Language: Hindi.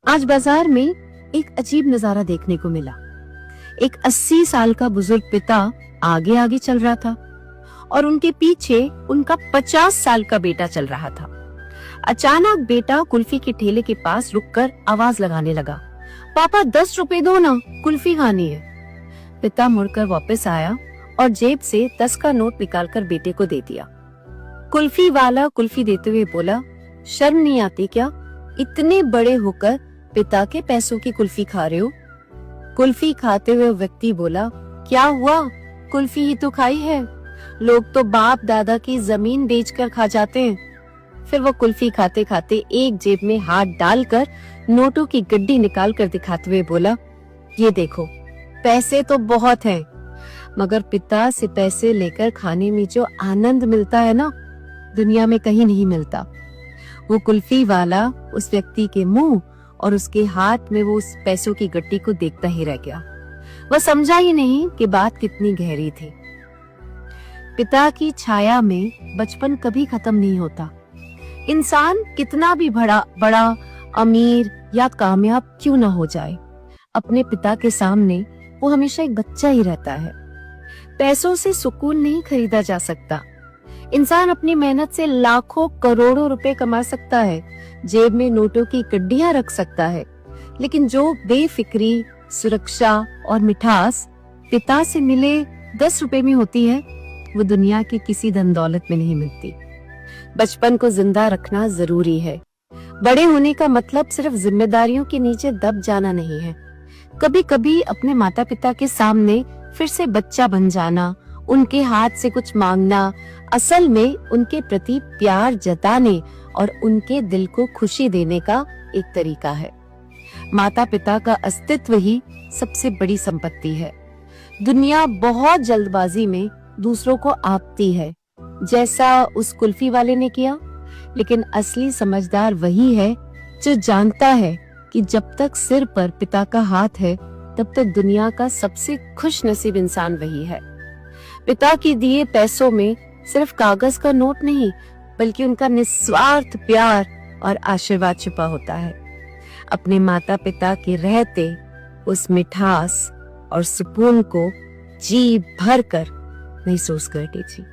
आज बाजार में एक अजीब नजारा देखने को मिला। एक 80 साल का बुजुर्ग पिता आगे आगे चल रहा था और उनके पीछे उनका 50 साल का बेटा चल रहा था। अचानक बेटा कुल्फी के ठेले के पास रुककर आवाज लगाने लगा, पापा 10 रुपए दो ना, कुल्फी खानी है। पिता मुड़कर वापस आया और जेब से 10 का नोट निकालकर बेटे को दे दिया। कुल्फी वाला कुल्फी देते हुए बोला, शर्म नहीं आती क्या? इतने बड़े होकर पिता के पैसों की कुल्फी खा रहे हो। कुल्फी खाते हुए व्यक्ति बोला, क्या हुआ, कुल्फी ही तो खाई है, लोग तो बाप दादा की जमीन बेचकर खा जाते हैं। फिर वो कुल्फी खाते खाते एक जेब में हाथ डालकर नोटों की गड्डी निकाल कर दिखाते हुए बोला, ये देखो पैसे तो बहुत हैं, मगर पिता से पैसे लेकर खाने में जो आनंद मिलता है ना, दुनिया में कहीं नहीं मिलता। वो कुल्फी वाला उस व्यक्ति के मुंह और उसके हाथ में वो उस पैसों की गड्डी को देखता ही रह गया। वह समझा ही नहीं कि बात कितनी गहरी थी। पिता की छाया में बचपन कभी खत्म नहीं होता। इंसान कितना भी बड़ा अमीर या कामयाब क्यों ना हो जाए, अपने पिता के सामने वो हमेशा एक बच्चा ही रहता है। पैसों से सुकून नहीं खरीदा जा सकता। इंसान अपनी मेहनत से लाखों करोड़ों रुपए कमा सकता है, जेब में नोटों की गड्डियां रख सकता है, लेकिन जो बेफिक्री, सुरक्षा और मिठास पिता से मिले 10 रुपए में होती है, वो दुनिया के किसी धन दौलत में नहीं मिलती। बचपन को जिंदा रखना जरूरी है। बड़े होने का मतलब सिर्फ जिम्मेदारियों के नीचे दब जाना नहीं है। कभी कभी अपने माता पिता के सामने फिर से बच्चा बन जाना, उनके हाथ से कुछ मांगना, असल में उनके प्रति प्यार जताने और उनके दिल को खुशी देने का एक तरीका है। माता पिता का अस्तित्व ही सबसे बड़ी संपत्ति है। दुनिया बहुत जल्दबाजी में दूसरों को आपती है, जैसा उस कुल्फी वाले ने किया, लेकिन असली समझदार वही है जो जानता है कि जब तक सिर पर पिता का हाथ है, तब तक दुनिया का सबसे खुश नसीब इंसान वही है। पिता की दिए पैसों में सिर्फ कागज का नोट नहीं, बल्कि उनका निस्वार्थ प्यार और आशीर्वाद छिपा होता है। अपने माता पिता के रहते उस मिठास और सुकून को जी भर कर महसूस कर लीजिए।